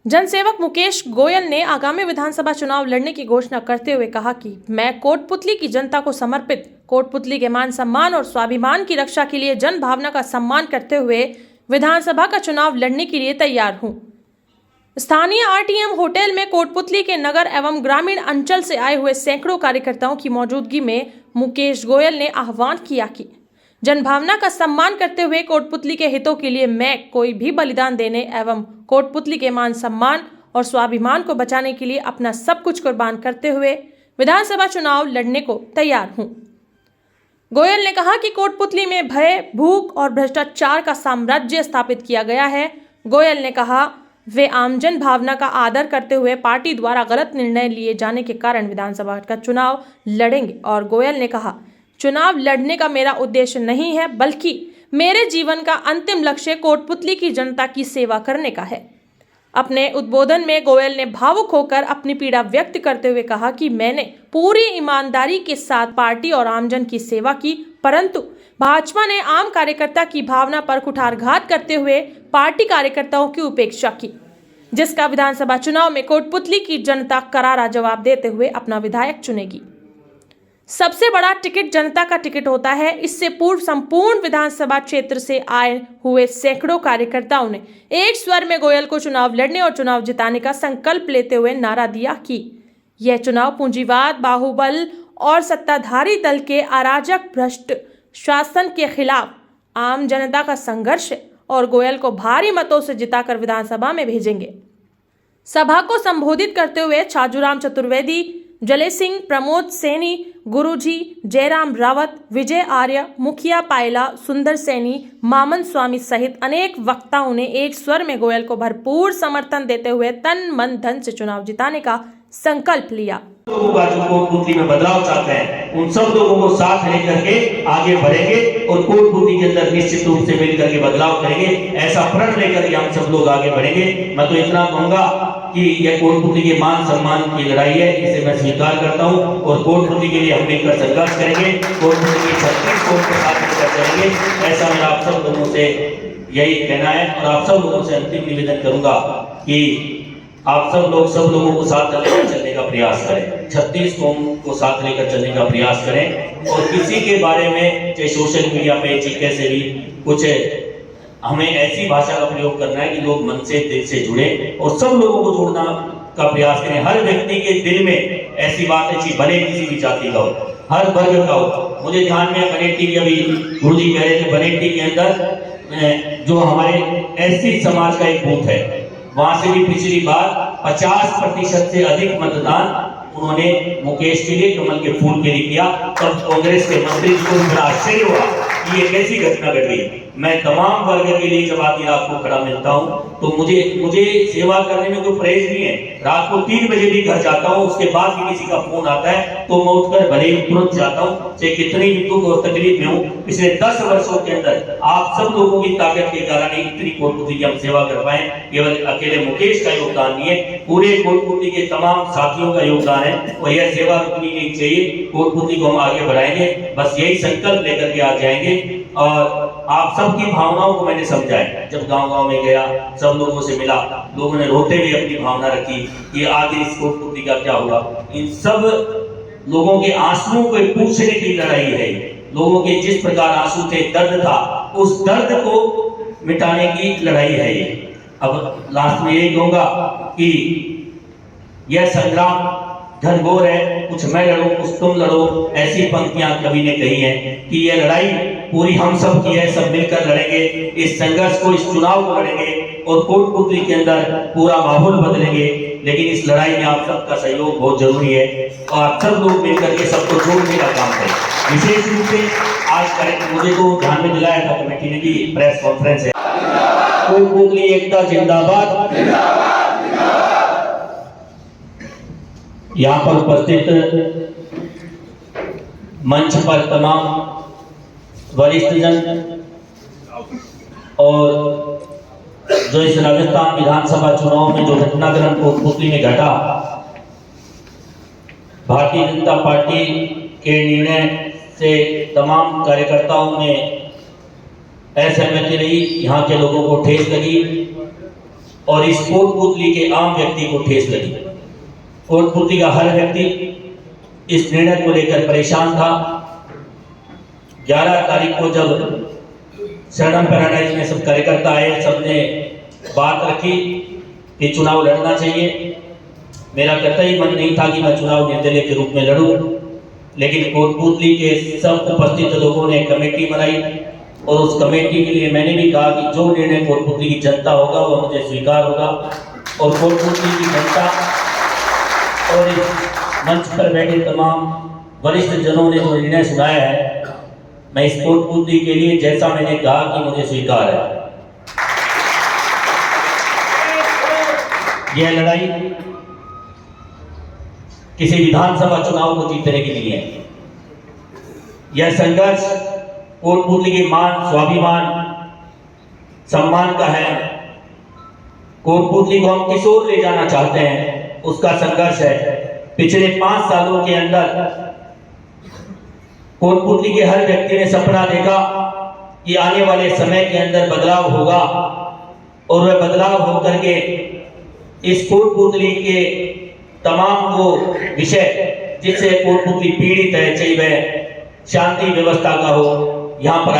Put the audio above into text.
जनसेवक मुकेश गोयल ने आगामी विधानसभा चुनाव लड़ने की घोषणा करते हुए कहा कि मैं कोटपुतली की जनता को समर्पित कोटपुतली के मान सम्मान और स्वाभिमान की रक्षा के लिए जन भावना का सम्मान करते हुए विधानसभा का चुनाव लड़ने के लिए तैयार हूं। स्थानीय आरटीएम होटल में कोटपुतली के नगर एवं ग्रामीण अंचल से आए हुए सैकड़ों कार्यकर्ताओं की मौजूदगी में मुकेश गोयल ने आह्वान किया कि जनभावना का सम्मान करते हुए कोटपुतली के हितों के लिए मैं कोई भी बलिदान देने एवं कोटपुतली के मान सम्मान और स्वाभिमान को बचाने के लिए अपना सब कुछ कुर्बान करते हुए विधानसभा चुनाव लड़ने को तैयार हूं। गोयल ने कहा कि कोटपुतली में भय, भूख और भ्रष्टाचार का साम्राज्य स्थापित किया गया है। गोयल ने कहा वे आमजन भावना का आदर करते हुए पार्टी द्वारा गलत निर्णय लिए जाने के कारण विधानसभा का चुनाव लड़ेंगे और गोयल ने कहा चुनाव लड़ने का मेरा उद्देश्य नहीं है बल्कि मेरे जीवन का अंतिम लक्ष्य कोटपुतली की जनता की सेवा करने का है। अपने उद्बोधन में गोयल ने भावुक होकर अपनी पीड़ा व्यक्त करते हुए कहा कि मैंने पूरी ईमानदारी के साथ पार्टी और आमजन की सेवा की, परंतु भाजपा ने आम कार्यकर्ता की भावना पर कुठारघात करते हुए पार्टी कार्यकर्ताओं की उपेक्षा की, जिसका विधानसभा चुनाव में कोटपुतली की जनता करारा जवाब देते हुए अपना विधायक चुनेगी। सबसे बड़ा टिकट जनता का टिकट होता है। इससे पूर्व संपूर्ण विधानसभा क्षेत्र से आए हुए सैकड़ों कार्यकर्ताओं ने एक स्वर में गोयल को चुनाव लड़ने और चुनाव जिताने का संकल्प लेते हुए नारा दिया कि यह चुनाव पूंजीवाद, बाहुबल और सत्ताधारी दल के अराजक भ्रष्ट शासन के खिलाफ आम जनता का संघर्ष है और गोयल को भारी मतों से जिताकर विधानसभा में भेजेंगे। सभा को संबोधित करते हुए छाजूराम चतुर्वेदी, जले सिंह, प्रमोद सैनी, गुरुजी, जयराम रावत, विजय आर्य, मुखिया पायला, सुंदर सैनी, मामन स्वामी सहित अनेक वक्ताओं ने एक स्वर में गोयल को भरपूर समर्थन देते हुए तन मन धन से चुनाव जिताने का संकल्प लिया। लोगों का जो कोटपुतली में बदलाव चाहते हैं उन सब लोगों को साथ लेकर के आगे बढ़ेंगे और कोटपुतली के अंदर निश्चित रूप से मिलकर के बदलाव करेंगे। ऐसा प्रण लेकर के हम सब लोग आगे बढ़ेंगे। मैं तो इतना कहूंगा कि यह कोटपुतली के मान सम्मान की लड़ाई है, इसे मैं स्वीकार करता हूं और कोटपुतली के लिए हम मिलकर संघर्ष करेंगे। कोटपुतली की 36 कोट के साथ मिलकर चलेंगे। ऐसा मेरा आप सब लोगों से यही कहना है और आप सब लोगों से अंतिम निवेदन करूंगा कि आप सब लोगों को साथ लेकर चलने का प्रयास करें, 36 कौम को साथ लेकर चलने का प्रयास करें और किसी के बारे में चाहे सोशल मीडिया पे कैसे भी कुछ हमें ऐसी भाषा का प्रयोग करना है कि लोग मन से दिल से जुड़े और सब लोगों को जोड़ना का प्रयास करें। हर व्यक्ति के दिल में ऐसी बात है भले किसी भी जाति का हो, हर वर्ग का हो। मुझे ध्यान में बनेटी की अभी गुरु जी कह रहे थे, बनेटी के अंदर जो हमारे एससी समाज का एक बूथ है वहां से भी पिछली बार 50% से अधिक मतदान उन्होंने मुकेश के लिए, कमल के फूल के लिए किया। तब कांग्रेस के मंत्री को बड़ा आश्चर्य हुआ कि ये कैसी घटना घट गई। मैं तमाम वर्ग के लिए जब आधी रात को खड़ा मिलता हूं तो मुझे सेवा करने में कोई परहेज नहीं है। रात को 3 बजे भी घर जाता हूं, उसके बाद भी किसी का फोन आता है तो मैं उठकर भले ही तुरंत जाता हूं, चाहे कितनी भी दुख और तकलीफ में हूं। पिछले 10 वर्षों के अंदर आप सब लोगों की ताकत के कारण इतनी कोटपुतली की हम सेवा कर पाए। केवल अकेले मुकेश का योगदान नहीं है, पूरे कोटपुतली के तमाम साथियों का योगदान है और यह सेवा रुकनी नहीं चाहिए। कोटपुतली को हम आगे बढ़ाएंगे, बस यही संकल्प लेकर के आ जाएंगे। और आप सबकी भावनाओं को मैंने समझाया। जब गांव-गांव में गया, सब लोगों से मिला, लोगों ने रोते हुए अपनी भावना रखी कि आगे इस कोटपुतली का क्या होगा। इन सब लोगों के आंसुओं को पूछने की लड़ाई है। लोगों के जिस प्रकार आंसू थे, दर्द था, उस दर्द को मिटाने की लड़ाई है ये। अब लास्ट में यही कहूंगा कि यह संग्राम घनघोर है, कुछ मैं लड़ूं कुछ तुम लड़ो, ऐसी पंक्तियां कवि ने कही हैं कि यह लड़ाई पूरी हम सब की है। सब मिलकर लड़ेंगे, इस संघर्ष को, इस चुनाव को लड़ेंगे और कोटपुतली के अंदर पूरा माहौल बदलेंगे। लेकिन इस लड़ाई में आप सबका सहयोग बहुत जरूरी है और आप सब लोग मिलकर के सबको जोड़ने का काम करें। विशेष रूप से आज मुझे तो ध्यान में दिलाया था कमेटी ने कि प्रेस कॉन्फ्रेंस है। कोटपुतली एकता जिंदाबाद। यहाँ पर उपस्थित मंच पर तमाम वरिष्ठ जन और जो इस राजस्थान विधानसभा चुनाव में जो घटनाक्रम कोटपुतली में घटा, भारतीय जनता पार्टी के निर्णय से तमाम कार्यकर्ताओं में असहमति रही, यहाँ के लोगों को ठेस लगी और इस कोटपुतली के आम व्यक्ति को ठेस लगी। कोटपुतली का हर व्यक्ति इस निर्णय को लेकर परेशान था। 11 तारीख को जब शरणम पैराडाइज में सब कार्यकर्ता आए, सबने बात रखी कि चुनाव लड़ना चाहिए। मेरा कतई मन नहीं था कि मैं चुनाव निर्दलीय के रूप में लड़ूं, लेकिन कोटपुतली के सब उपस्थित लोगों ने कमेटी बनाई और उस कमेटी के लिए मैंने भी कहा कि जो निर्णय कोटपुतली की जनता होगा वो मुझे स्वीकार होगा। और कोटपुतली की जनता और इस मंच पर बैठे तमाम वरिष्ठ जनों ने जो निर्णय सुनाया है, मैं इस कोटपुतली के लिए जैसा मैंने कहा कि मुझे स्वीकार है। यह लड़ाई किसी विधानसभा चुनाव को जीतने की नहीं है। यह संघर्ष कोटपुतली के मान, स्वाभिमान, सम्मान का है। कोटपुतली को हम किस ओर ले जाना चाहते हैं, उसका संघर्ष है। पिछले 5 सालों के अंदर कोटपुतली के हर व्यक्ति ने सपना देखा कि आने वाले समय के अंदर बदलाव होगा और वह बदलाव होकर के इस कोटपुतली के तमाम वो विषय जिससे कोटपुतली पीड़ित है, चाहे वह शांति व्यवस्था का हो, यहाँ पर